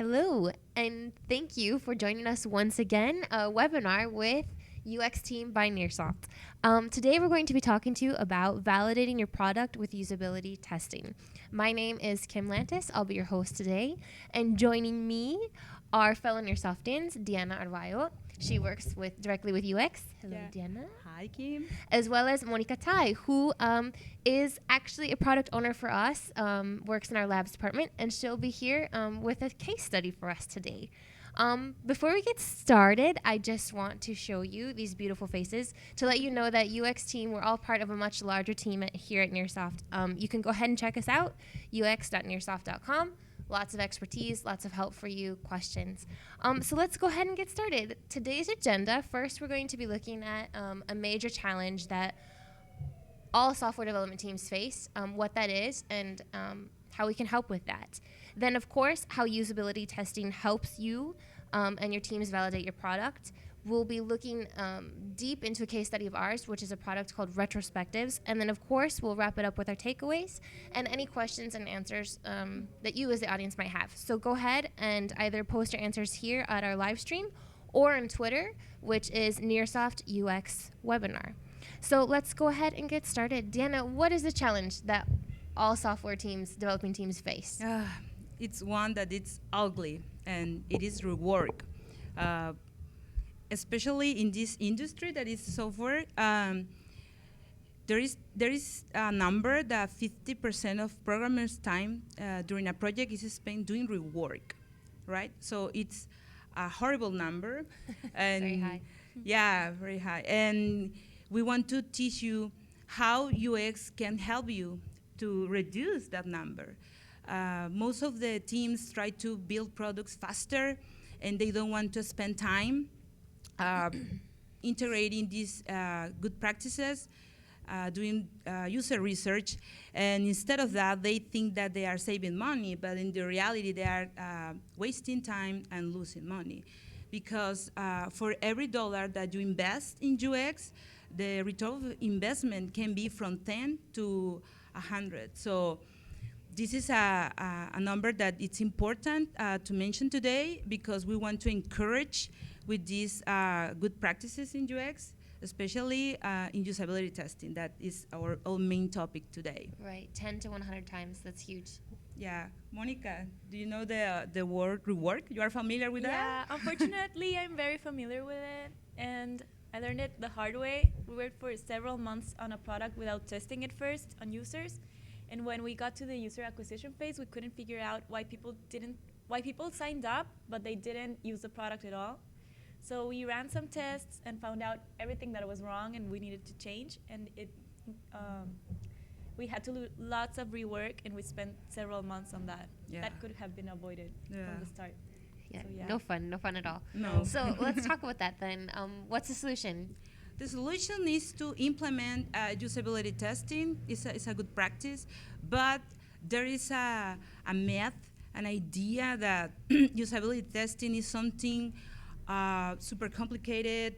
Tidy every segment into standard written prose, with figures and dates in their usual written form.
Hello, and thank you for joining us once again, a webinar with UX Team by Nearsoft. Today we're going to be talking to you about validating your product with usability testing. My name is Kim Lantis. I'll be your host today, and joining me are fellow Nearsoftians, Diana Arvayo. She works directly with UX. Hello, Yeah. Diana. Hi, Kim. As well as Monica Tai, who is actually a product owner for us, works in our labs department, and she'll be here with a case study for us today. Before we get started, I just want to show you these beautiful faces to let you know that UX team, we're all part of a much larger team here at Nearsoft. You can go ahead and check us out, ux.nearsoft.com. Lots of expertise, lots of help for you, questions. So let's go ahead and get started. Today's agenda, first we're going to be looking at a major challenge that all software development teams face, what that is, and how we can help with that. Then, of course, how usability testing helps you and your teams validate your product. We'll be looking deep into a case study of ours, which is a product called Retrospectives. And then, of course, we'll wrap it up with our takeaways and any questions and answers that you as the audience might have. So go ahead and either post your answers here at our live stream or on Twitter, which is Nearsoft UX Webinar. So let's go ahead and get started. Diana, what is the challenge that all software teams, developing teams face? It's one that it's ugly, and it is rework. Especially in this industry that is software, there is a number that 50% of programmers' time during a project is spent doing rework, right? So it's a horrible number. And Very high. Yeah, very high. And we want to teach you how UX can help you to reduce that number. Most of the teams try to build products faster, and they don't want to spend time integrating these good practices, doing user research, and instead of that, they think that they are saving money, but in the reality, they are wasting time and losing money. Because for every dollar that you invest in UX, the return of investment can be from 10 to 100. So this is a number that it's important to mention today, because we want to encourage with these good practices in UX, especially in usability testing. That is our main topic today. Right, 10 to 100 times. That's huge. Yeah. Monica, do you know the word rework? You are familiar with Yeah, that? unfortunately, I'm very familiar with it, and I learned it the hard way. We worked for several months on a product without testing it first on users, and when we got to the user acquisition phase, we couldn't figure out why people signed up, but they didn't use the product at all. So we ran some tests and found out everything that was wrong and we needed to change, and we had to do lots of rework, and we spent several months on that. Yeah. That could have been avoided Yeah. from the start. Yeah, So, yeah. no fun at all. No. So let's talk about that then. What's the solution? The solution is to implement usability testing. It's a good practice, but there is a myth, an idea that usability testing is something super complicated.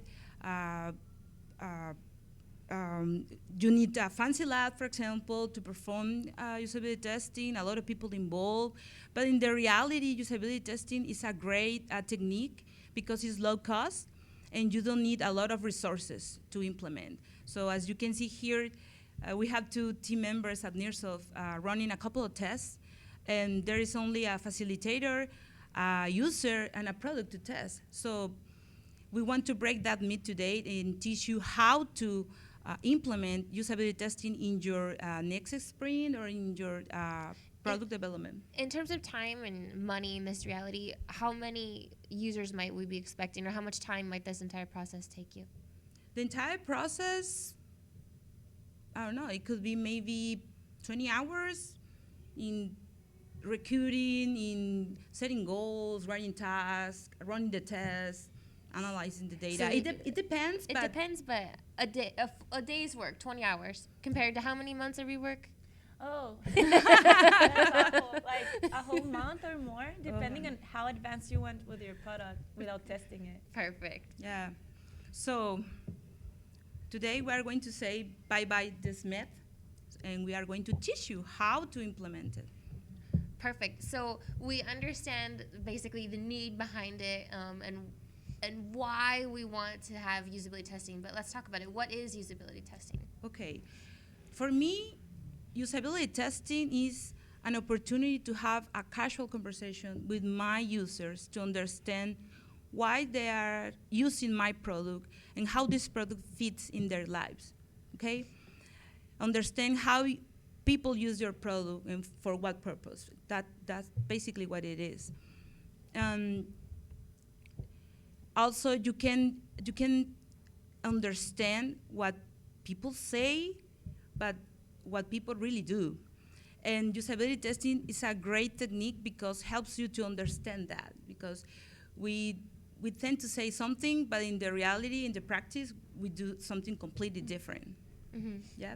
You need a fancy lab, for example, to perform usability testing, a lot of people involved. But in the reality, usability testing is a great technique because it's low cost and you don't need a lot of resources to implement. So as you can see here, we have 2 team members at Nearsoft running a couple of tests, and there is only a facilitator, a user, and a product to test. So we want to break that myth today and teach you how to implement usability testing in your next sprint or in your product development. In terms of time and money in this reality, how many users might we be expecting, or how much time might this entire process take you? The entire process, I don't know, it could be maybe 20 hours in recruiting, in setting goals, writing tasks, running the tests, analyzing the data. So It depends. It depends, but a day's work, 20 hours, compared to how many months of rework? Oh, that's awful. Like a whole month or more, depending on how advanced you went with your product without testing it. Perfect. Yeah. So today we are going to say bye-bye this myth, and we are going to teach you how to implement it. Perfect. So we understand basically the need behind it, and why we want to have usability testing. But let's talk about it. What is usability testing? Okay. For me, usability testing is an opportunity to have a casual conversation with my users to understand why they are using my product and how this product fits in their lives. Okay? Understand how people use your product and for what purpose. That's basically what it is. Also, you can understand what people say, but what people really do. And usability testing is a great technique because helps you to understand that. Because we tend to say something, but in the reality, in the practice, we do something completely different. Mm-hmm. Yeah.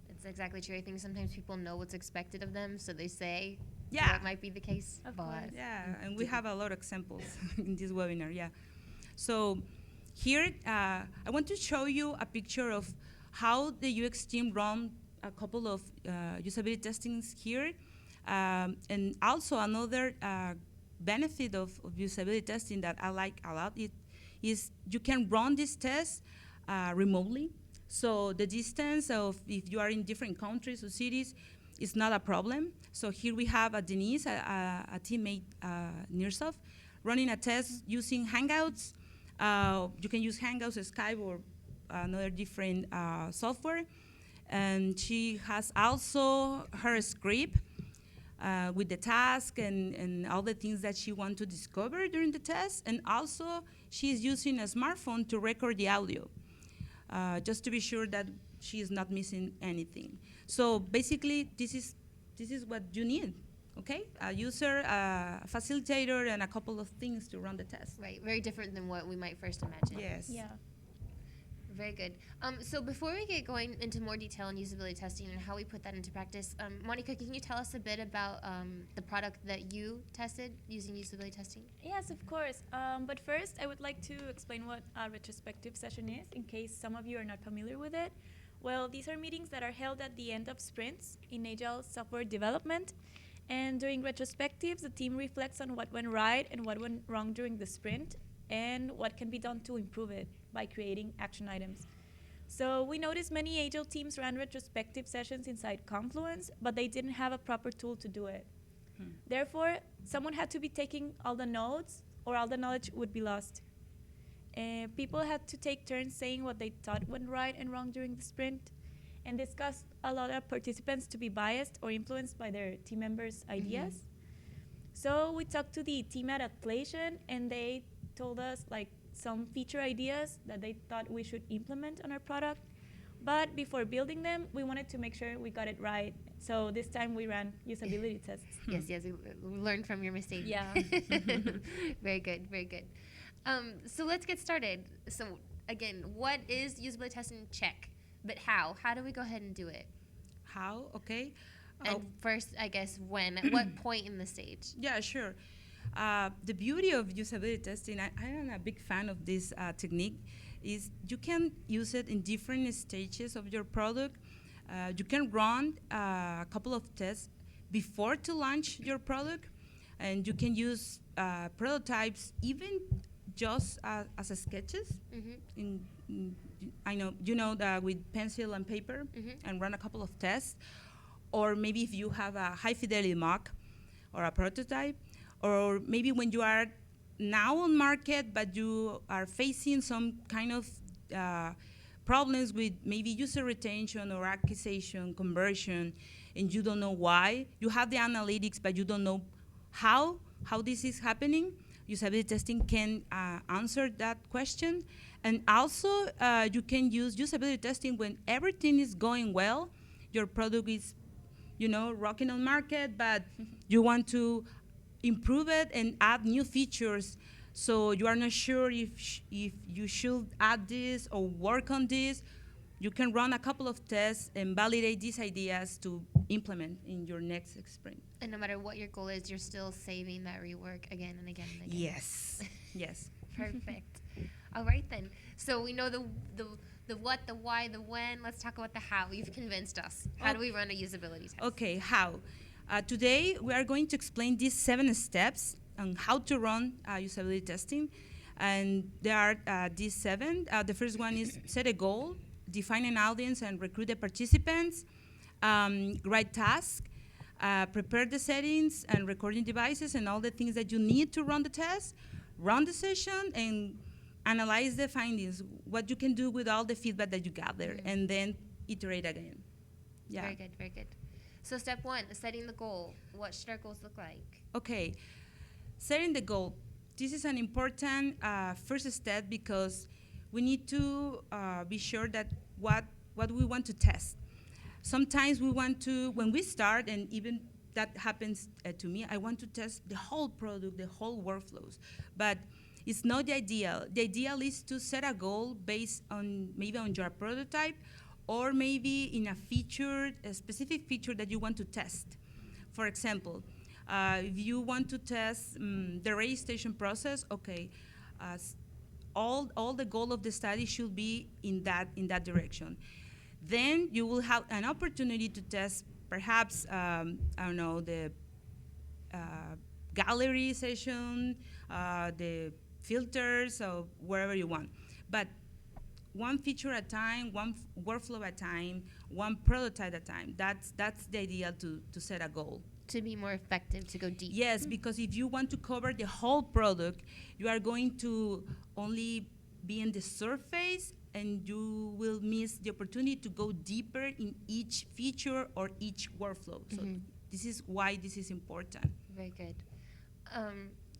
That's exactly true. I think sometimes people know what's expected of them, so they say Yeah. what might be the case. Of but course. Yeah, and we have a lot of examples in this webinar, yeah. So here, I want to show you a picture of how the UX team run a couple of usability testings here. And also another benefit of usability testing that I like a lot is you can run this test remotely. So the distance of if you are in different countries or cities is not a problem. So here we have Denise, a teammate, Nearsoft, running a test using Hangouts. You can use Hangouts, Skype, or another different software. And she has also her script with the task and all the things that she wants to discover during the test. And also, she's using a smartphone to record the audio, just to be sure that she is not missing anything. So basically, this is what you need. Okay, a user, a facilitator, and a couple of things to run the test. Right, very different than what we might first imagine. Yes. Yeah. Very good. So before we get going into more detail on usability testing and how we put that into practice, Monica, can you tell us a bit about the product that you tested using usability testing? Yes, of course. But first, I would like to explain what a retrospective session is, in case some of you are not familiar with it. Well, these are meetings that are held at the end of sprints in agile software development. And during retrospectives, the team reflects on what went right and what went wrong during the sprint, and what can be done to improve it by creating action items. So we noticed many agile teams ran retrospective sessions inside Confluence, but they didn't have a proper tool to do it. Therefore, someone had to be taking all the notes, or all the knowledge would be lost. People had to take turns saying what they thought went right and wrong during the sprint, and this caused a lot of participants to be biased or influenced by their team members' ideas. So we talked to the team at Atlassian, and they told us some feature ideas that they thought we should implement on our product. But before building them, we wanted to make sure we got it right. So this time we ran usability tests. Yes, we learned from your mistake. Yeah. Very good, very good. So let's get started. So again, what is usability testing? Check. But how? How do we go ahead and do it? How? Okay. And first, I guess, when? At what point in the stage? Yeah, sure. The beauty of usability testing, I am a big fan of this technique, is you can use it in different stages of your product. You can run a couple of tests before to launch your product, and you can use prototypes even just as a sketches. I know you know that with pencil and paper, and run a couple of tests, or maybe if you have a high fidelity mock or a prototype, or maybe when you are now on market but you are facing some kind of problems with maybe user retention or acquisition, conversion, and you don't know why. You have the analytics, but you don't know how this is happening. Usability testing can answer that question. And also, you can use usability testing when everything is going well. Your product is, rocking on market, but you want to improve it and add new features. So you are not sure if you should add this or work on this. You can run a couple of tests and validate these ideas to implement in your next sprint. And no matter what your goal is, you're still saving that rework again and again and again. Yes. Yes. Perfect. All right then. So we know the what, the why, the when. Let's talk about the how. You've convinced us. How do we run a usability test? Okay, how? Today, we are going to explain these 7 steps on how to run usability testing. And there are these 7. The first one is set a goal, define an audience and recruit the participants, write tasks, prepare the settings and recording devices and all the things that you need to run the test, run the session, and analyze the findings, what you can do with all the feedback that you gather, and then iterate again. Yeah. Very good, very good. So step 1, setting the goal. What should our goals look like? Okay, setting the goal. This is an important first step because we need to be sure that what we want to test. Sometimes we want to, when we start, and even that happens to me, I want to test the whole product, the whole workflows. But it's not the ideal. The ideal is to set a goal based on maybe on your prototype or maybe in a specific feature that you want to test. For example, if you want to test the registration process, okay, all the goal of the study should be in that direction. Then you will have an opportunity to test perhaps, I don't know, the gallery session, the filters, or wherever you want. But one feature at a time, one workflow at a time, one prototype at a time. That's the idea to set a goal. To be more effective, to go deep. Yes, because if you want to cover the whole product, you are going to only be in the surface and you will miss the opportunity to go deeper in each feature or each workflow. So this is why this is important. Very good.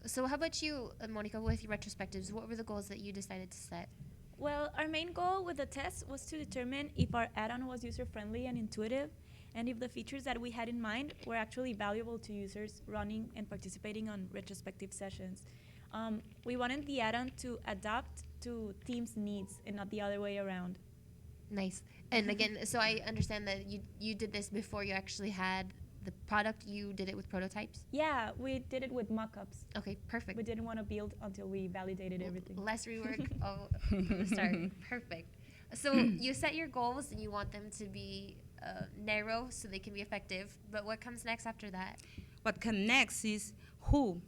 So how about you, Monica, with your retrospectives? What were the goals that you decided to set? Well, our main goal with the test was to determine if our add-on was user-friendly and intuitive, and if the features that we had in mind were actually valuable to users running and participating on retrospective sessions. We wanted the add-on to adapt to teams' needs and not the other way around. Nice. And again, so I understand that you did this before you actually had the product. You did it with prototypes? Yeah, we did it with mock-ups. Okay, perfect. We didn't want to build until we validated everything. Less rework from the start. Perfect. So you set your goals and you want them to be narrow so they can be effective. But what comes next after that? What comes next is who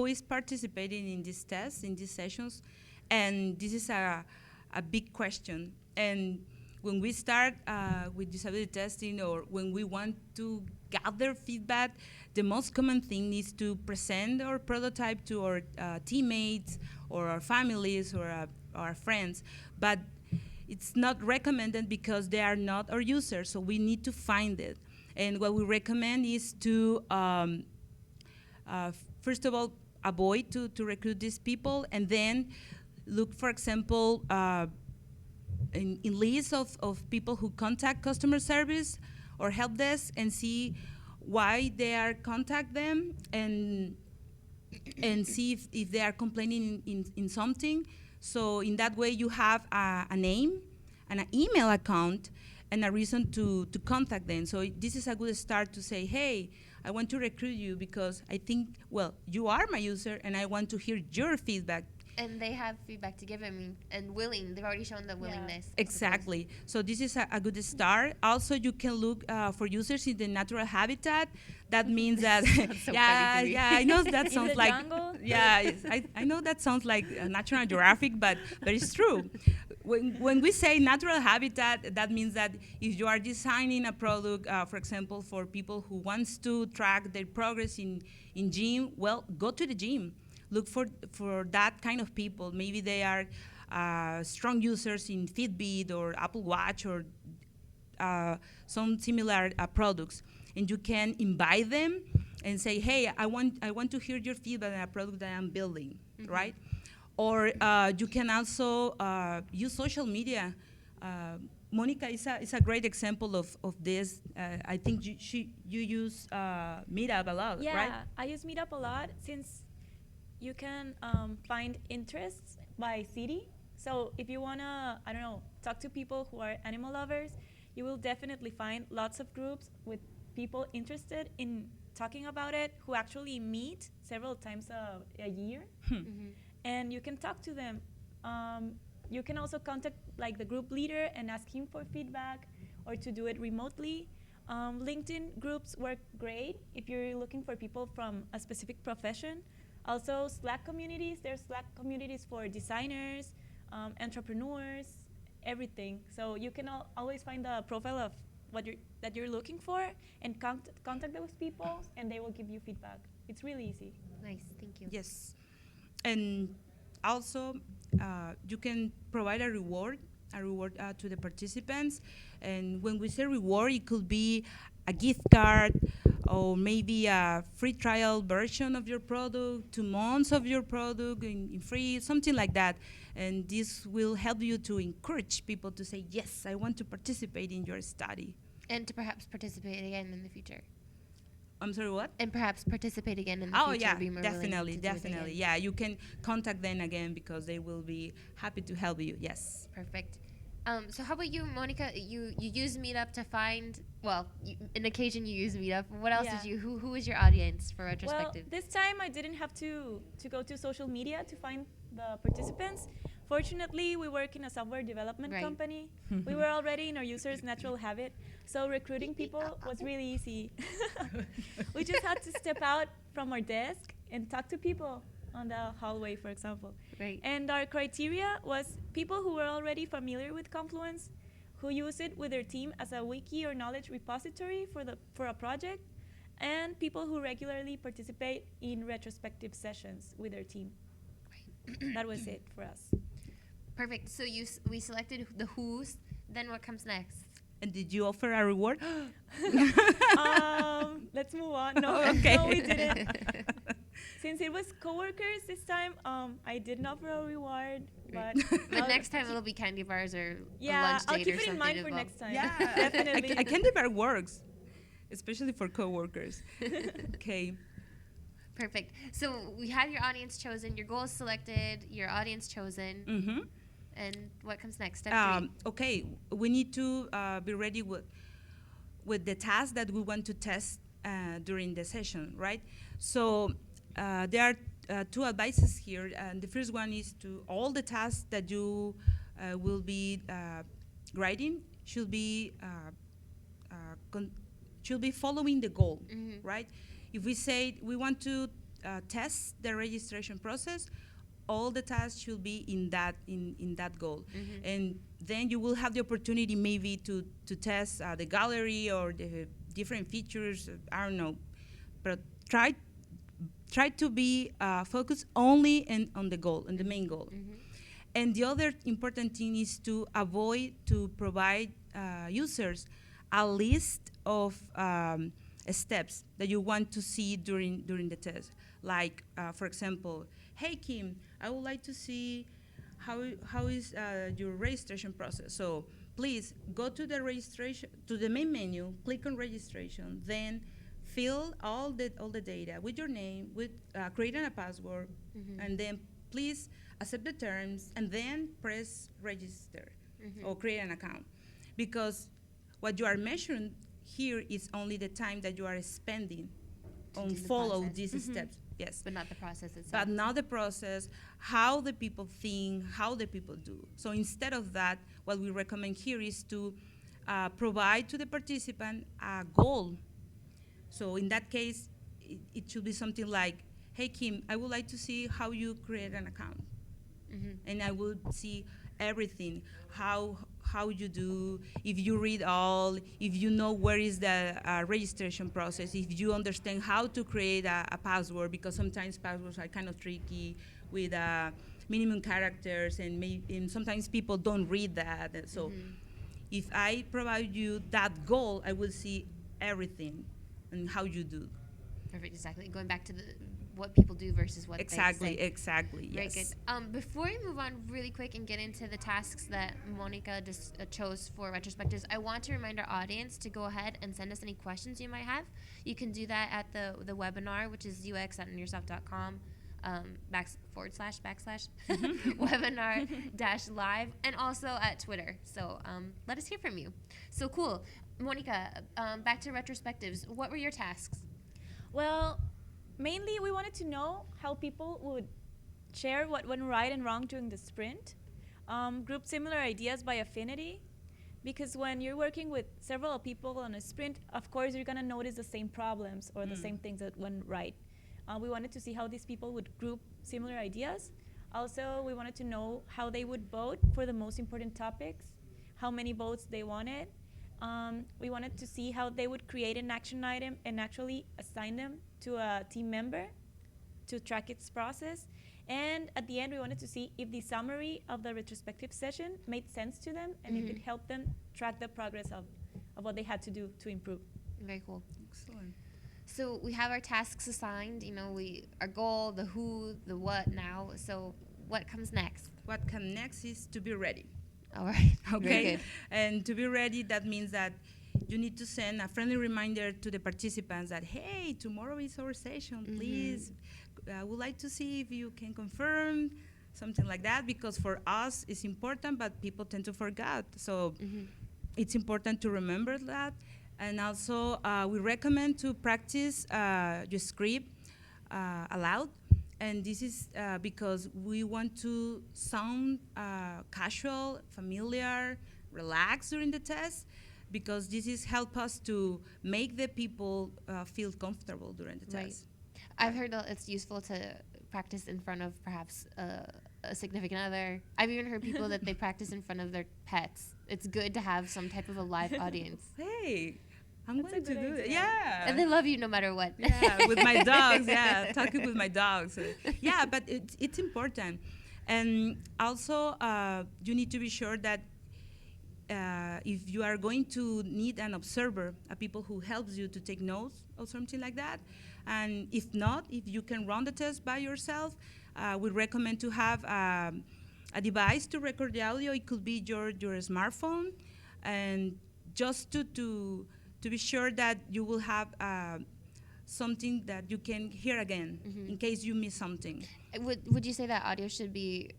is participating in these tests, in these sessions, and this is a big question. And when we start with usability testing or when we want to gather feedback, the most common thing is to present our prototype to our teammates or our families or our friends. But it's not recommended because they are not our users, so we need to find it. And what we recommend is to, first of all, avoid to recruit these people, and then look, for example, in lists of people who contact customer service or help desk and see why they are contact them and see if they are complaining in something. So in that way, you have a name and an email account and a reason to contact them. So this is a good start to say, hey, I want to recruit you because I think, well, you are my user and I want to hear your feedback. And they have feedback to give him and willing. They've already shown the willingness. Exactly. So this is a good start. Also, you can look for users in the natural habitat. That means that so I know that sounds like jungle? I know that sounds like National Geographic, but it's true. When we say natural habitat, that means that if you are designing a product, for example, for people who wants to track their progress in gym, well, go to the gym. Look for that kind of people. Maybe they are strong users in Fitbit or Apple Watch or some similar products, and you can invite them and say, "Hey, I want to hear your feedback on a product that I'm building," right? Or you can also use social media. Monica is a great example of this. I think you use Meetup a lot, right? Yeah, I use Meetup a lot since you can find interests by city. So if you want to, I don't know, talk to people who are animal lovers, you will definitely find lots of groups with people interested in talking about it who actually meet several times a year. And you can talk to them. You can also contact like the group leader and ask him for feedback or to do it remotely. LinkedIn groups work great if you're looking for people from a specific profession. Also, Slack communities. There's Slack communities for designers, entrepreneurs, everything. So you can always find the profile of that you're looking for and contact those people, and they will give you feedback. It's really easy. Nice, thank you. Yes. And also, you can provide a reward to the participants. And when we say reward, it could be a gift card or maybe a free trial version of your product, 2 months of your product in free, something like that. And this will help you to encourage people to say, yes, I want to participate in your study. And to perhaps participate again in the future. I'm sorry, what? And perhaps participate again in the Oh future. yeah, be more willing definitely, to do it definitely. again. Yeah, you can contact them again because they will be happy to help you. Yes. Perfect. So how about you, Monica? You use Meetup to find, well, in occasion you use Meetup. What else Yeah. did you, who was your audience for Well, Retrospective? this time I didn't have to go to social media to find the participants. Fortunately, we work in a software development Right. company. We were already in our users' natural habit, so recruiting people was really easy. We just had to step out from our desk and talk to people on the hallway, for example. Right. And our criteria was people who were already familiar with Confluence, who use it with their team as a wiki or knowledge repository for a project, and people who regularly participate in retrospective sessions with their team. That was it for us. Perfect. So we selected the who's. Then what comes next? And did you offer a reward? Let's move on. No, Okay. no, we didn't. Since it was coworkers this time, I didn't offer a reward, but But next time it'll be candy bars or a yeah, lunch I'll date keep or it in something mind for involved. next time. Yeah, Definitely. a candy bar works, especially for coworkers. Okay. Perfect. So we have your audience chosen, your goals selected, your audience chosen, Mm-hmm. and what comes next? Step 3. Okay, we need to be ready with the task that we want to test during the session, right? So there are 2 advices here. And the first one is to all the tasks that you will be writing should be following the goal, Mhm. right? If we say we want to test the registration process, all the tasks should be in that goal. Mhm. And then you will have the opportunity maybe to test the gallery or the different features, I don't know. But try to be focused only on the goal, on the main goal. Mhm. And the other important thing is to avoid to provide users a list of steps that you want to see during the test. Like, for example, hey Kim, I would like to see how is your registration process. So please go to the registration, to the main menu, click on registration, then fill all the data with your name, with creating a password, Mhm. and then please accept the terms, and then press register Mhm. or create an account. Because what you are measuring here is only the time that you are spending To on do the follow process. these Mhm. steps. Yes. But not the process itself. But not the process, how the people think, how the people do. So instead of that, what we recommend here is to provide to the participant a goal. So in that case, it should be something like, hey Kim, I would like to see how you create an account. Mhm. And I will see everything, how you do, if you read all, if you know where is the registration process, if you understand how to create a password, because sometimes passwords are kind of tricky with minimum characters, and sometimes people don't read that. And so Mhm. if I provide you that goal, I will see everything and how you do. Perfect. Exactly. Going back to what people do versus what Exactly, they say. exactly, Very yes. good. Before we move on really quick and get into the tasks that Monica just chose for retrospectives, I want to remind our audience to go ahead and send us any questions you might have. You can do that at the webinar, which is ux.nearsoft.com // webinar -live, and also at Twitter. So let us hear from you. So cool. Monica, back to retrospectives. What were your tasks? Well, mainly we wanted to know how people would share what went right and wrong during the sprint, group similar ideas by affinity, because when you're working with several people on a sprint, of course you're gonna notice the same problems or the same things that went right. We wanted to see how these people would group similar ideas. Also, we wanted to know how they would vote for the most important topics, how many votes they wanted. We wanted to see how they would create an action item and actually assign them to a team member to track its process. And at the end, we wanted to see if the summary of the retrospective session made sense to them and if it helped them track the progress of what they had to do to improve. Very cool. Excellent. So we have our tasks assigned, our goal, the who, the what now. So what comes next? What comes next is to be ready. All right. Okay. Very good. And to be ready, that means that you need to send a friendly reminder to the participants that, hey, tomorrow is our session. Please, I would like to see if you can confirm, something like that, because for us it's important, but people tend to forget. So it's important to remember that. And also, we recommend to practice your script aloud. And this is because we want to sound casual, familiar, relaxed during the test, because this is help us to make the people feel comfortable during the test. I've heard that it's useful to practice in front of perhaps a significant other. I've even heard people that they practice in front of their pets. It's good to have some type of a live audience. Hey, I'm That's going a to good do it. idea. Yeah. And they love you no matter what. Yeah, with my dogs. Yeah, talking with my dogs. Yeah, but it's important. And also, you need to be sure that if you are going to need an observer, a people who helps you to take notes or something like that, and if not, if you can run the test by yourself, we recommend to have a device to record the audio. It could be your smartphone, and just to be sure that you will have something that you can hear again in case you miss something. Would you say that audio should be,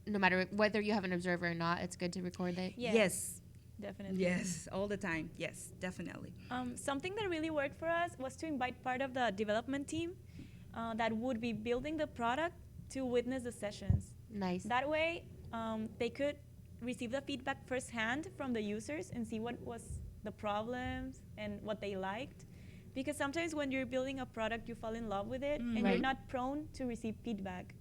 no matter whether you have an observer or not, it's good to record it? Yes. Definitely. Yes, all the time. Yes, definitely. Something that really worked for us was to invite part of the development team that would be building the product to witness the sessions. Nice. That way, they could receive the feedback firsthand from the users and see what was the problems and what they liked. Because sometimes when you're building a product, you fall in love with it and you're not prone to receive feedback.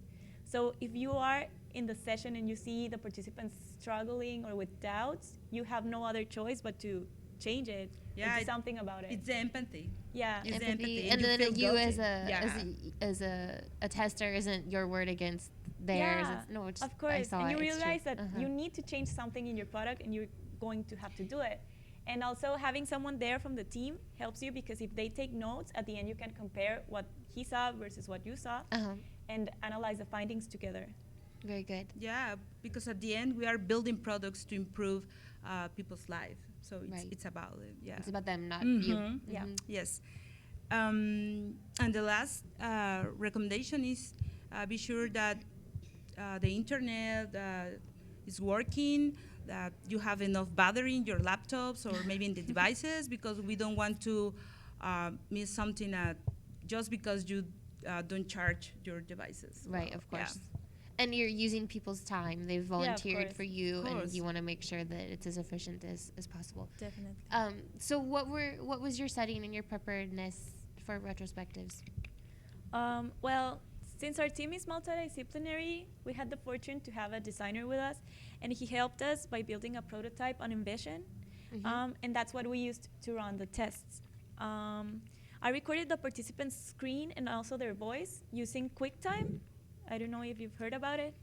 So if you are in the session and you see the participants struggling or with doubts, you have no other choice but to change it, do something about it. It's the empathy. Yeah. It's the Empathy. empathy. And then feel you guilty. as a tester isn't your word against theirs. Yeah, It's, no, it's of course. I saw And you it. It's true. realize that you need to change something in your product and you're going to have to do it. And also having someone there from the team helps you, because if they take notes, at the end you can compare what he saw versus what you saw and analyze the findings together. Very good. Yeah, because at the end we are building products to improve people's life. So it's about it. Yeah. It's about them, not you. Yeah. Yes. And the last recommendation is be sure that the internet is working, that you have enough battery in your laptops or maybe in the devices, because we don't want to miss something just because you don't charge your devices. Right, of course. Yeah. And you're using people's time. They've volunteered course. for you, Of and course. you want to make sure that it's as efficient as possible. Definitely. So what was your setting and your preparedness for retrospectives? Well, since our team is multidisciplinary, we had the fortune to have a designer with us, and he helped us by building a prototype on Envision, and that's what we used to run the tests. I recorded the participants' screen and also their voice using QuickTime. I don't know if you've heard about it.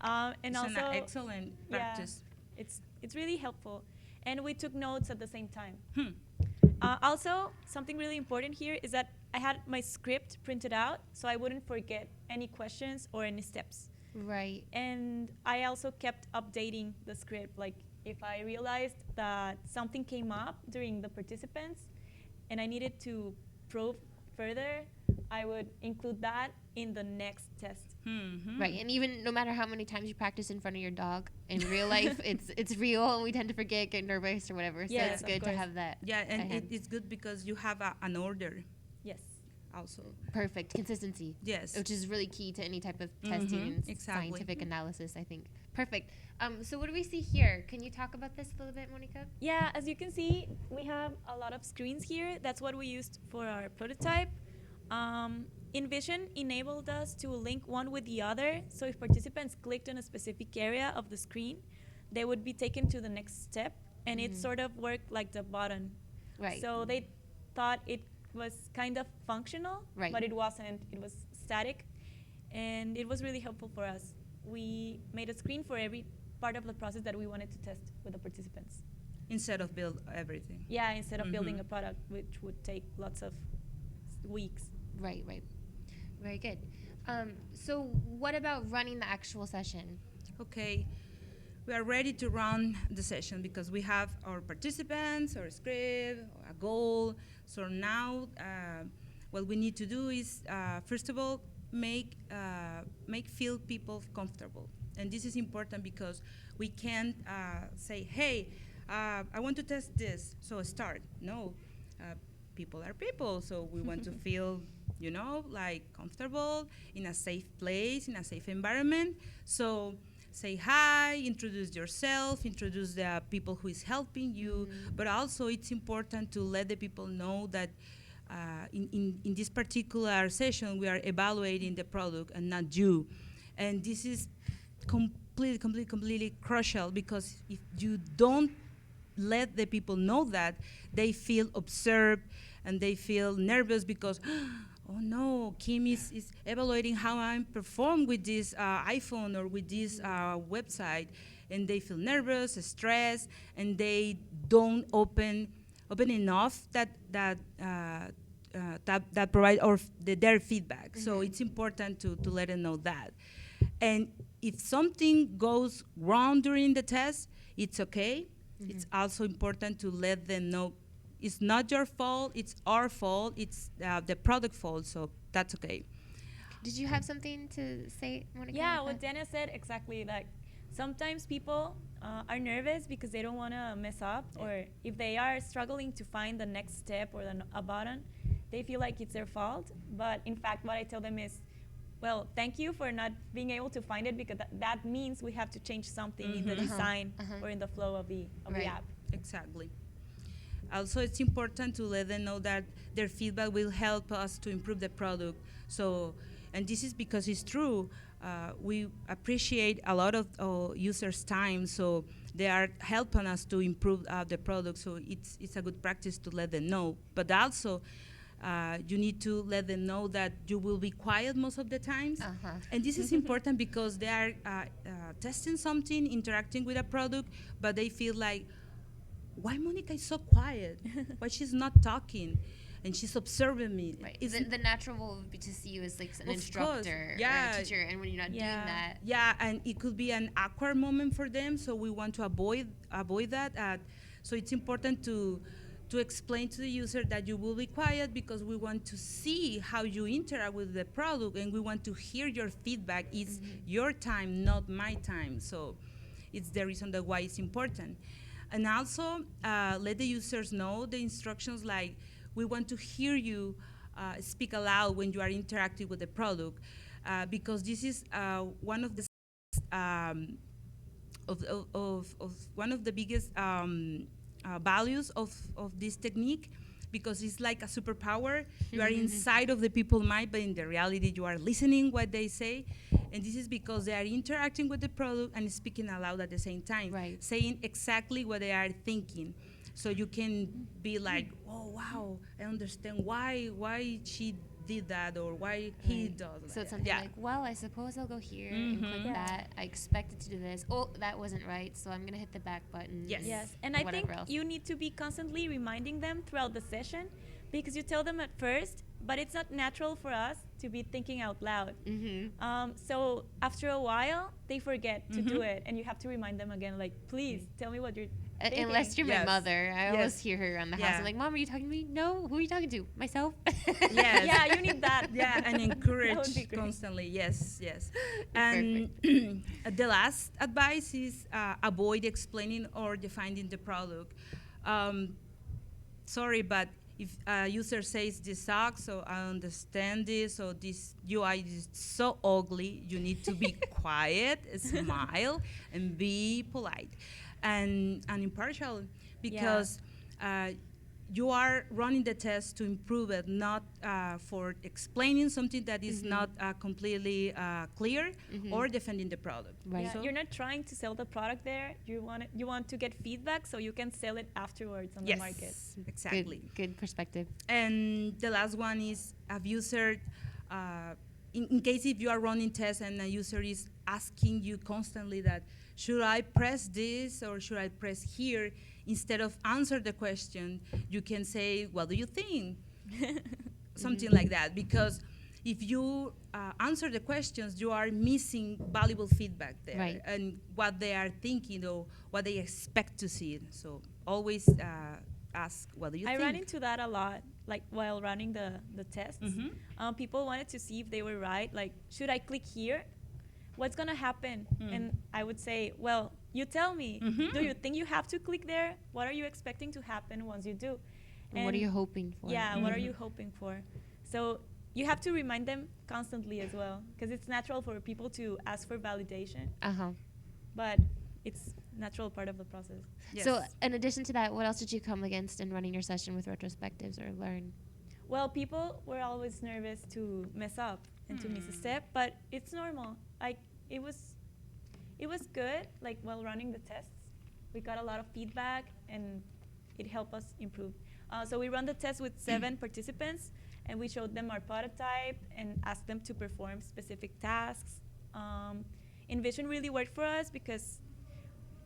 And It's also, an excellent practice. it's really helpful. And we took notes at the same time. Also, something really important here is that I had my script printed out so I wouldn't forget any questions or any steps. Right. And I also kept updating the script. Like if I realized that something came up during the participants and I needed to probe further, I would include that in the next test. Right, and even no matter how many times you practice in front of your dog, in real life, it's real, and we tend to forget, get nervous or whatever. So Yes, it's of good to course. have that. Yeah, and ahead. it's good because you have an order Yes. also. Perfect consistency. Yes. Which is really key to any type of testing and exactly. scientific analysis, I think. Perfect. So what do we see here? Can you talk about this a little bit, Monica? Yeah, as you can see, we have a lot of screens here. That's what we used for our prototype. InVision enabled us to link one with the other. So if participants clicked on a specific area of the screen, they would be taken to the next step, and it sort of worked like the button. Right. So they thought it was kind of functional, Right. but it wasn't. It was static, and it was really helpful for us. We made a screen for every part of the process that we wanted to test with the participants. Instead of build everything. Yeah, instead of building a product, which would take lots of weeks. Right, right. Very good. So what about running the actual session? Okay, we are ready to run the session because we have our participants, our script, a goal. So now what we need to do is, first of all, make feel people comfortable. And this is important because we can't say, hey, I want to test this, so start. No, people are people, so we want to feel, like comfortable in a safe place, in a safe environment. So say hi, introduce yourself, introduce the people who is helping you, but also it's important to let the people know that in this particular session, we are evaluating the product and not you. And this is completely crucial, because if you don't let the people know that, they feel observed and they feel nervous because, oh no, Kim is evaluating how I perform with this iPhone or with this website, and they feel nervous, stressed, and they don't open enough that provide their feedback. So it's important to let them know that. And if something goes wrong during the test, it's okay. It's also important to let them know it's not your fault, it's our fault, it's the product fault, so that's okay. Did you have something to say, Monica? Yeah, what Dana said exactly. Like sometimes people are nervous because they don't want to mess up, or if they are struggling to find the next step or a button, they feel like it's their fault. But in fact, what I tell them is, well, thank you for not being able to find it, because that means we have to change something in the design or in the flow of the app. Exactly. Also, it's important to let them know that their feedback will help us to improve the product. So, and this is because it's true. We appreciate a lot of users' time, so they are helping us to improve the product. So it's a good practice to let them know. But also, you need to let them know that you will be quiet most of the times. And this is important because they are testing something, interacting with a product, but they feel like, why Monica is so quiet? Why she's not talking? And she's observing me. Right. The natural will be to see you as like an instructor or a teacher, and when you're not doing that. Yeah, and it could be an awkward moment for them, so we want to avoid that. So it's important to explain to the user that you will be quiet because we want to see how you interact with the product, and we want to hear your feedback. It's your time, not my time. So it's the reason why it's important. And also let the users know the instructions, like we want to hear you speak aloud when you are interacting with the product, because this is one of the one of the biggest values of this technique, because it's like a superpower. You are inside of the people's mind, but in the reality you are listening what they say, and this is because they are interacting with the product and speaking aloud at the same time, saying exactly what they are thinking. So you can be like, oh wow, I understand why she did that, or why he does that. So it's something like, well, I suppose I'll go here and click that. I expected to do this. Oh, that wasn't right, so I'm gonna hit the back button. Yes. And I think you need to be constantly reminding them throughout the session, because you tell them at first, but it's not natural for us to be thinking out loud. So after a while, they forget to do it, and you have to remind them again, like, please tell me what you're thinking. Unless you're my mother. I always hear her around the house. I'm like, Mom, are you talking to me? No. Who are you talking to? Myself? Yeah, you need that. Yeah, and encourage constantly. Yes. And the last advice is avoid explaining or defining the product. Sorry, but if a user says this sucks, so I understand this, or this UI is so ugly, you need to be quiet, smile, and be polite and impartial, because you are running the test to improve it, not for explaining something that is not completely clear or defending the product. Right. Yeah, So you're not trying to sell the product there. You want to get feedback so you can sell it afterwards on the market. yes, exactly. Good perspective. And the last one is a user, in case if you are running tests and a user is asking you constantly that, should I press this or should I press here? Instead of answer the question, you can say, what do you think? Something like that. Because if you answer the questions, you are missing valuable feedback there, Right. and what they are thinking or what they expect to see. So always ask, what do you I think? ran into that a lot, like while running the tests. People wanted to see if they were right. Like, should I click here? What's gonna happen? And I would say, well, you tell me. Do you think you have to click there? What are you expecting to happen once you do? And what are you hoping for? Yeah, what are you hoping for? So you have to remind them constantly as well, because it's natural for people to ask for validation, but it's natural part of the process. Yes. So in addition to that, what else did you come against in running your session with retrospectives or learn? Well, people were always nervous to mess up and to miss a step, but it's normal. Like, it was good. Like, while running the tests, we got a lot of feedback and it helped us improve. So we ran the test with 7 participants, and we showed them our prototype and asked them to perform specific tasks. InVision really worked for us because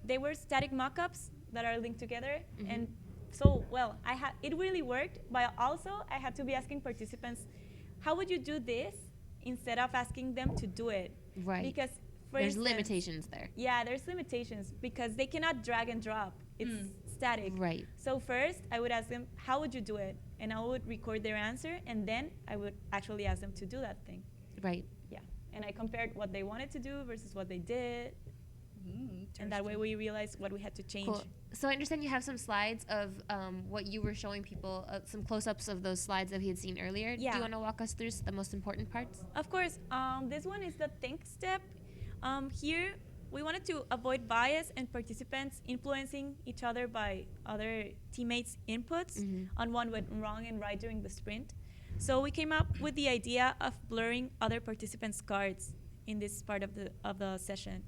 they were static mock-ups that are linked together, and so, well, it really worked, but also I had to be asking participants, how would you do this, instead of asking them to do it? Right. Because, for There's instance, limitations there. Yeah, there's limitations because they cannot drag and drop. It's static. Right. So first, I would ask them, how would you do it? And I would record their answer, and then I would actually ask them to do that thing. Right. Yeah. And I compared what they wanted to do versus what they did. And that way we realized what we had to change. Cool. So I understand you have some slides of what you were showing people, some close-ups of those slides that we had seen earlier. Yeah. Do you want to walk us through the most important parts? Of course. This one is the think step. Here, we wanted to avoid bias and participants influencing each other by other teammates' inputs on what went wrong and right during the sprint. So we came up with the idea of blurring other participants' cards in this part of the session.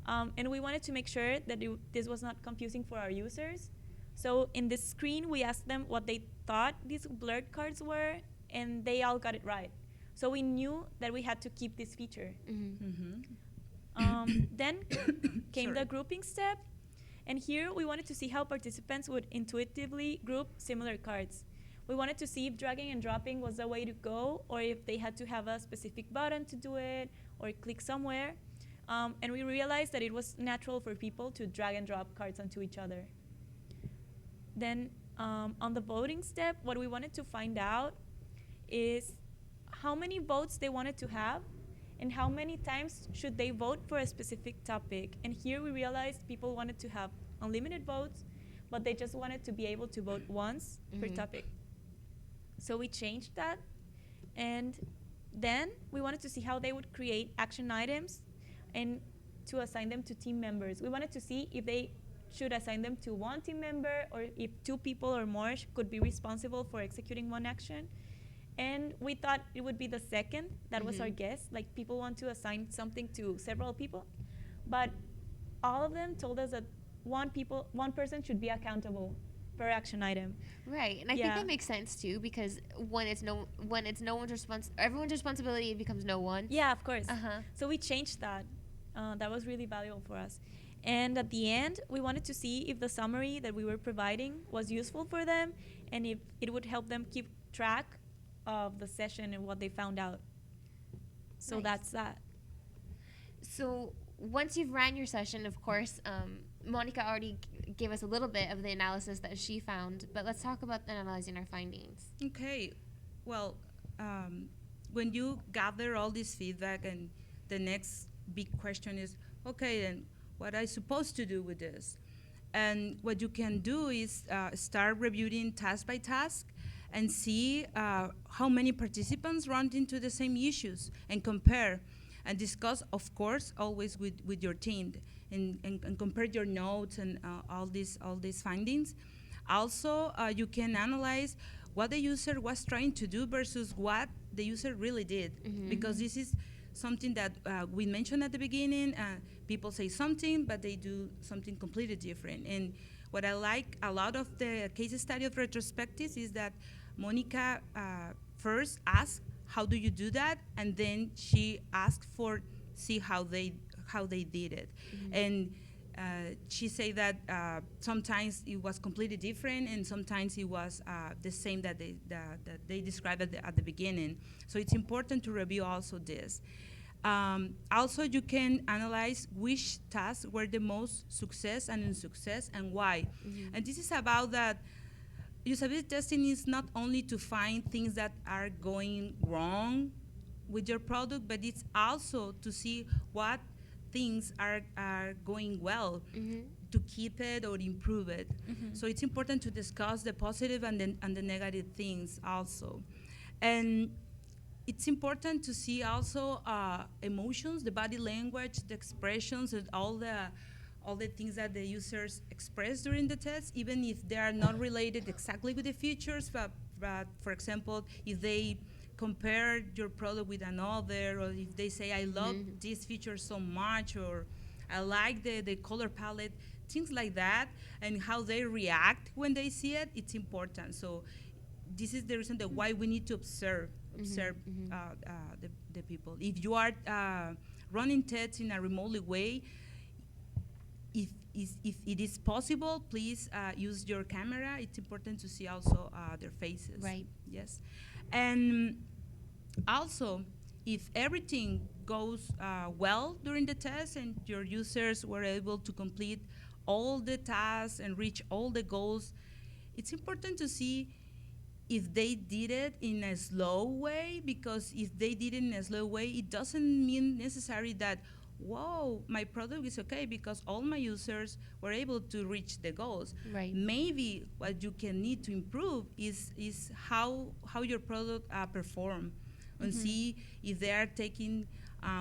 And we wanted to make sure that this was not confusing for our users. So in this screen, we asked them what they thought these blurred cards were, and they all got it right. So we knew that we had to keep this feature. Then came the grouping step. And here we wanted to see how participants would intuitively group similar cards. We wanted to see if dragging and dropping was the way to go, or if they had to have a specific button to do it, or click somewhere. And we realized that it was natural for people to drag and drop cards onto each other. Then on the voting step, what we wanted to find out is how many votes they wanted to have and how many times should they vote for a specific topic. And here we realized people wanted to have unlimited votes, but they just wanted to be able to vote once per topic. So we changed that. And then we wanted to see how they would create action items and to assign them to team members. We wanted to see if they should assign them to one team member or if 2 people or more could be responsible for executing one action. And we thought it would be the second. That was our guess. Like, people want to assign something to several people. But all of them told us that one person should be accountable per action item. Right, and I think that makes sense too, everyone's responsibility, it becomes no one. Yeah, of course. So we changed that. That was really valuable for us. And at the end, we wanted to see if the summary that we were providing was useful for them and if it would help them keep track of the session and what they found out. So that's that. So once you've ran your session, of course, Monica already gave us a little bit of the analysis that she found, but let's talk about analyzing our findings. Okay. Well, when you gather all this feedback, and the next big question is, okay, then what am I supposed to do with this? And what you can do is start reviewing task by task and see how many participants run into the same issues and compare and discuss, of course, always with your team and compare your notes and all these findings. Also, you can analyze what the user was trying to do versus what the user really did, because this is something that we mentioned at the beginning. People say something, but they do something completely different. And what I like a lot of the case study of Retrospectives is that Monica first asked, how do you do that? And then she asked for see how they did it. And she said that sometimes it was completely different, and sometimes it was the same that they described at the beginning. So it's important to review also this. Also, you can analyze which tasks were the most success and unsuccess and why. And this is about that usability testing is not only to find things that are going wrong with your product, but it's also to see what things are going well to keep it or improve it. So it's important to discuss the positive and the negative things also. And it's important to see also emotions, the body language, the expressions, and all the things that the users express during the test, even if they are not related exactly with the features. But for example, if they compare your product with another, or if they say, I love this feature so much, or I like the color palette, things like that, and how they react when they see it, it's important. So this is the reason that why we need to observe the people. If you are running tests in a remotely way, if it is possible, please use your camera. It's important to see also their faces. Right. Yes. And also, if everything goes well during the test and your users were able to complete all the tasks and reach all the goals, it's important to see if they did it in a slow way, because if they did it in a slow way, it doesn't mean necessarily that, whoa, my product is okay because all my users were able to reach the goals. Right. Maybe what you can need to improve is how your product perform, and see if they are taking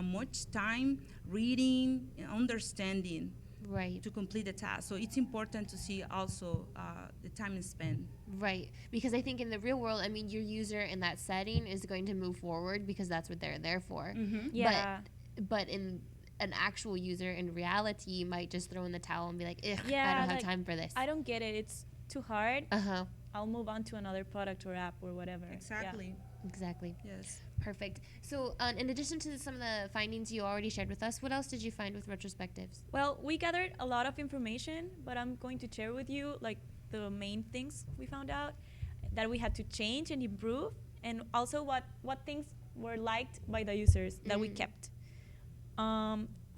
much time reading, understanding, Right. to complete the task. So it's important to see also the time spent. Right. Because I think in the real world, I mean, your user in that setting is going to move forward because that's what they're there for. Yeah. But in an actual user in reality might just throw in the towel and be like, ugh, Yeah, I don't have like, time for this. I don't get it. It's too hard. Uh-huh. I'll move on to another product or app or whatever. Exactly. Exactly. Yes. Perfect. So in addition to some of the findings you already shared with us, what else did you find with retrospectives? Well, we gathered a lot of information, but I'm going to share with you like the main things we found out that we had to change and improve, and also what things were liked by the users that we kept.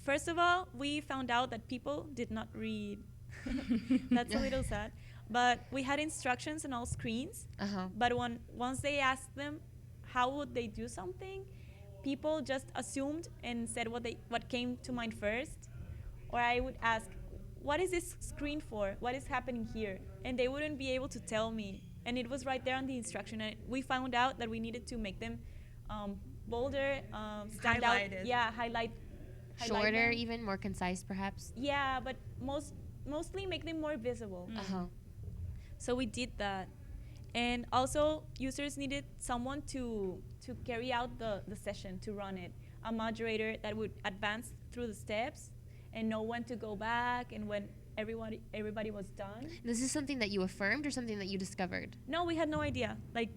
First of all, we found out that people did not read. That's a little sad. But we had instructions on all screens. But once they asked them how would they do something, people just assumed and said what came to mind first. Or I would ask, what is this screen for? What is happening here? And they wouldn't be able to tell me. And it was right there on the instruction. And we found out that we needed to make them bolder, stand Highlighted. out. Yeah, highlight Shorter, them. even more concise, perhaps. Yeah, but mostly make them more visible. So we did that. And also, users needed someone to carry out the session, to run it. A moderator that would advance through the steps and know when to go back and when everybody was done. This is something that you affirmed or something that you discovered? No, we had no idea. Like,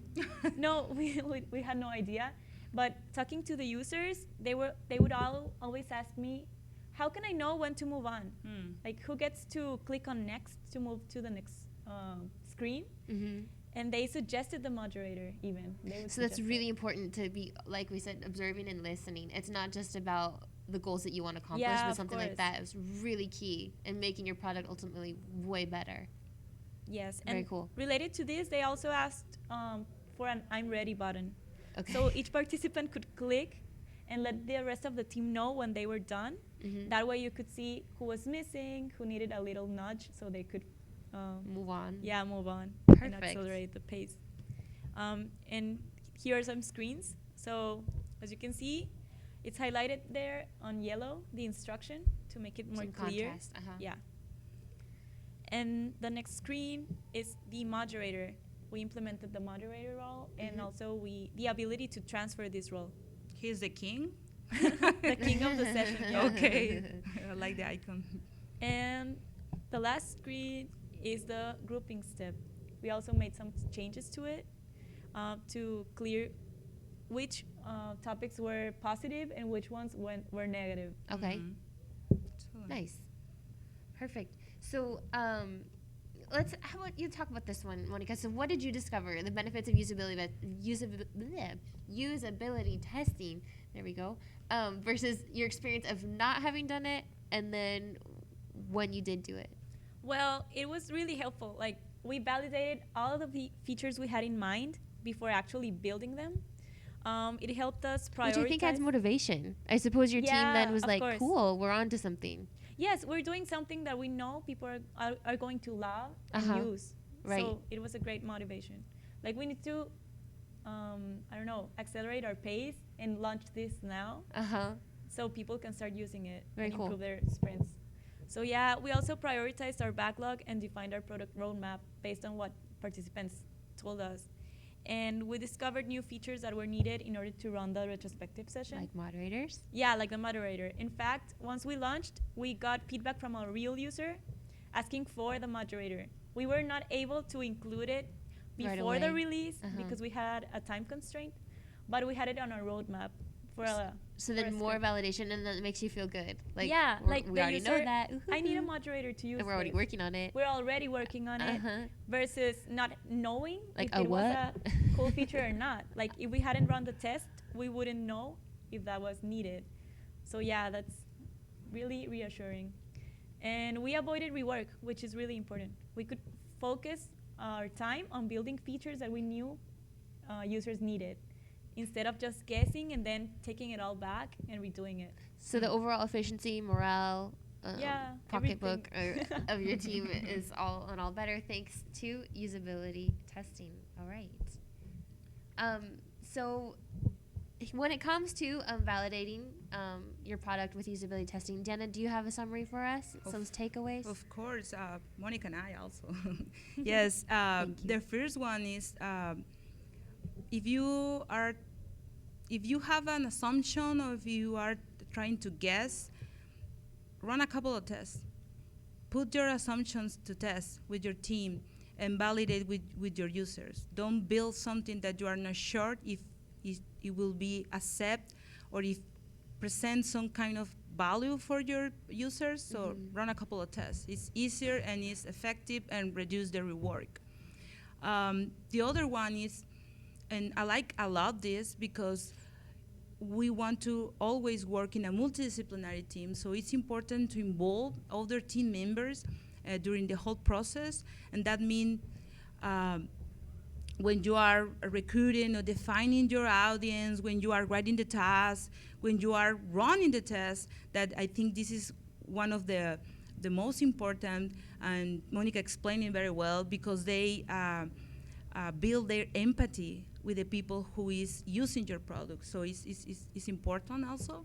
no, we had no idea. But talking to the users, they would always ask me, how can I know when to move on? Like, who gets to click on next to move to the next screen? And they suggested the moderator even. So that's really important to be, like we said, observing and listening. It's not just about the goals that you want to accomplish, but something like that is really key in making your product ultimately way better. Yes. Very and cool. Related to this, they also asked for an I'm ready button. Okay. So each participant could click and let the rest of the team know when they were done. That way you could see who was missing, who needed a little nudge so they could move on. Yeah, move on. Perfect. And accelerate the pace. And here are some screens. So as you can see, it's highlighted there on yellow, the instruction, to make it more Some clear. contrast, Yeah. And the next screen is the moderator. We implemented the moderator role and also the ability to transfer this role. He's the king. The king of the session. Yeah. Okay, I like the icon. And the last screen is the grouping step. We also made some changes to it to clear which topics were positive and which ones were negative. Okay. Excellent. Nice. Perfect. So, how about you talk about this one, Monica? So, what did you discover? The benefits of usability testing. There we go. Versus your experience of not having done it, and then when you did do it. Well, it was really helpful. Like, we validated all of the features we had in mind before actually building them. It helped us prioritize. Which I think adds motivation. I suppose your team then was of like, course. cool, we're on to something. Yes, we're doing something that we know people are going to love and use. Right. So it was a great motivation. Like, we need to, accelerate our pace and launch this now so people can start using it and cool. improve their sprints. So yeah, we also prioritized our backlog and defined our product roadmap based on what participants told us. And we discovered new features that were needed in order to run the retrospective session. Like moderators? Yeah, like the moderator. In fact, once we launched, we got feedback from a real user asking for the moderator. We were not able to include it before the release because we had a time constraint, but we had it on our roadmap for a So then more validation, and that makes you feel good. Like, yeah, like we the already user, know that. I need a moderator to use And we're already this. working on it. We're already working on it versus not knowing Like if it was what? a cool feature or not. Like, if we hadn't run the test, we wouldn't know if that was needed. So yeah, that's really reassuring. And we avoided rework, which is really important. We could focus our time on building features that we knew users needed, instead of just guessing and then taking it all back and redoing it. So the overall efficiency, morale, pocketbook of your team is all in all better thanks to usability testing. All right. So when it comes to validating your product with usability testing, Diana, do you have a summary for us? Some takeaways? Of course, Monica and I also. Yes, the first one is if you have an assumption or if you are trying to guess, run a couple of tests. Put your assumptions to test with your team and validate with your users. Don't build something that you are not sure if it will be accepted or if present some kind of value for your users. So run a couple of tests. It's easier and it's effective and reduce the rework. The other one is, and I love this because we want to always work in a multidisciplinary team, so it's important to involve other team members during the whole process, and that means when you are recruiting or defining your audience, when you are writing the task, when you are running the test, that I think this is one of the most important, and Monica explained it very well, because they build their empathy with the people who is using your product. So it's important also.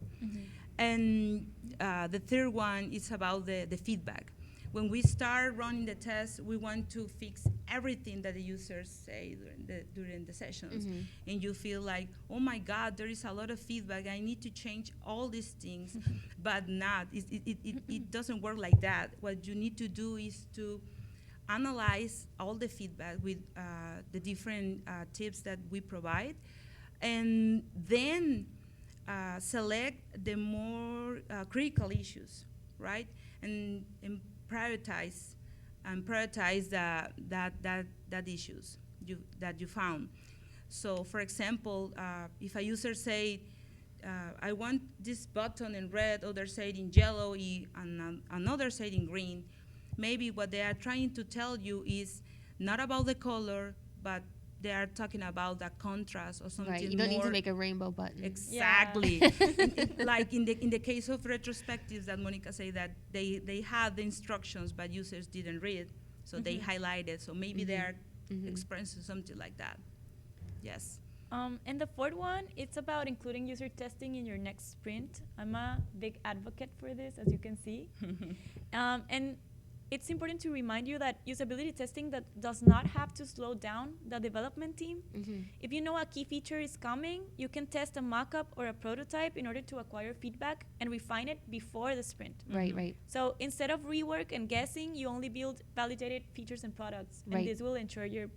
And the third one is about the feedback. When we start running the test, we want to fix everything that the users say during the sessions. And you feel like, oh my God, there is a lot of feedback. I need to change all these things, but not. It doesn't work like that. What you need to do is to analyze all the feedback with the different tips that we provide, and then select the more critical issues, right? And prioritize that issues that you found. So, for example, if a user say, I want this button in red, others say it in yellow, and another say it in green, maybe what they are trying to tell you is not about the color, but they are talking about the contrast or something. Right, you don't need to make a rainbow button. Exactly. Like in the case of retrospectives that Monica said, that they had the instructions but users didn't read, so they highlighted. So maybe they are experiencing something like that. Yes. And the fourth one, it's about including user testing in your next sprint. I'm a big advocate for this, as you can see. And it's important to remind you that usability testing that does not have to slow down the development team. If you know a key feature is coming, you can test a mock-up or a prototype in order to acquire feedback and refine it before the sprint. Right. So instead of rework and guessing, you only build validated features and products. And this will ensure your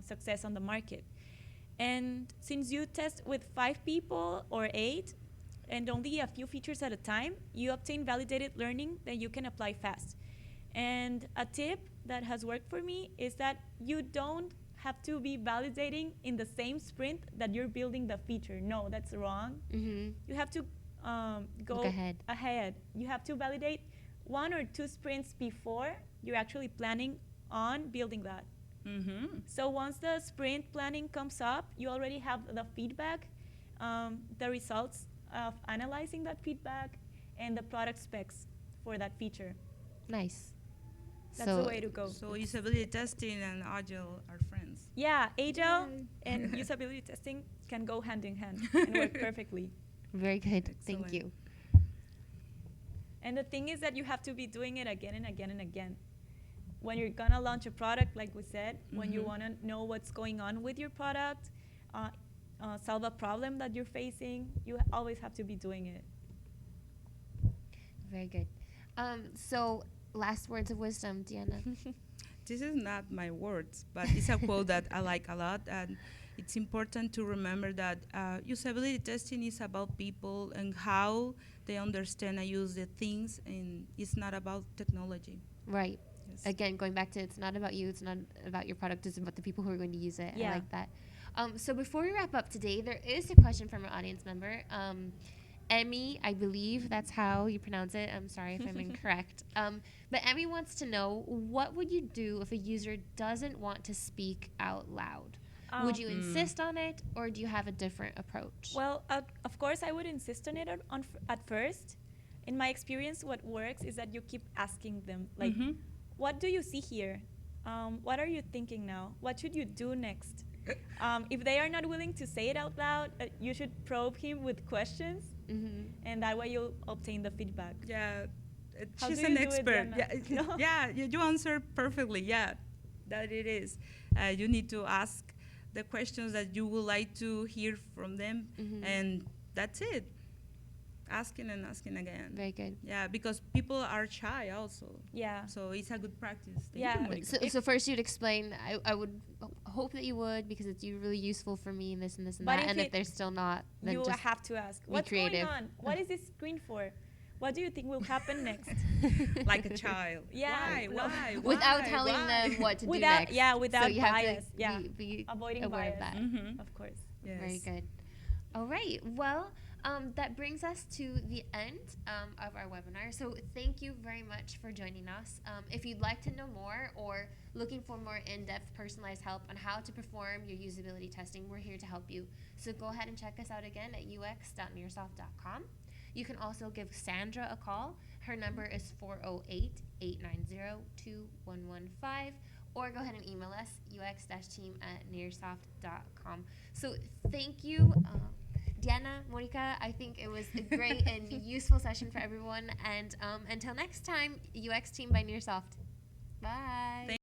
success on the market. And since you test with 5 people or 8 and only a few features at a time, you obtain validated learning that you can apply fast. And a tip that has worked for me is that you don't have to be validating in the same sprint that you're building the feature. No, that's wrong. You have to go Look ahead. You have to validate 1 or 2 sprints before you're actually planning on building that. So once the sprint planning comes up, you already have the feedback, the results of analyzing that feedback, and the product specs for that feature. Nice. That's the way to go. So usability testing and Agile are friends. Yeah, Agile and usability testing can go hand in hand and work perfectly. Very good. Excellent. Thank you. And the thing is that you have to be doing it again and again and again. When you're going to launch a product, like we said, when you want to know what's going on with your product, solve a problem that you're facing, you always have to be doing it. Very good. So last words of wisdom, Diana. This is not my words, but it's a quote that I like a lot. And it's important to remember that usability testing is about people and how they understand and use the things, and it's not about technology. Right. Yes. Again, going back to it's not about you, it's not about your product, it's about the people who are going to use it. Yeah. I like that. So before we wrap up today, there is a question from an audience member. Emmy, I believe that's how you pronounce it. I'm sorry if I'm incorrect. But Emmy wants to know, what would you do if a user doesn't want to speak out loud? Would you insist on it, or do you have a different approach? Well, of course, I would insist on it at first. In my experience, what works is that you keep asking them, like, what do you see here? What are you thinking now? What should you do next? If they are not willing to say it out loud, you should probe him with questions, and that way you'll obtain the feedback. Yeah, How she's do an you do it, expert. Diana? Yeah, you answered perfectly. Yeah, that it is. You need to ask the questions that you would like to hear from them, and that's it. Asking and asking again. Very good. Yeah, because people are shy also. Yeah. So it's a good practice. Thank Yeah. you, Monica. So first you'd explain, I would hope that you would, because it's really useful for me and this and this and But that. if And if it- they're still not, then You just have to ask, what's creative. going on? What is this screen for? What do you think will happen next? Like a child. Yeah. Why? without Why? telling Why? them what to do Without- next. yeah, without so you have bias. To Yeah. be Avoiding aware bias. of that. Of course. Yes. Very good. All right. Well, that brings us to the end of our webinar. So thank you very much for joining us. If you'd like to know more or looking for more in-depth personalized help on how to perform your usability testing, we're here to help you. So go ahead and check us out again at ux.nearsoft.com. You can also give Sandra a call. Her number is 408-890-2115. Or go ahead and email us, ux-team@nearsoft.com. So thank you, Diana, Monica. I think it was a great and useful session for everyone. And until next time, UX Team by Nearsoft. Bye.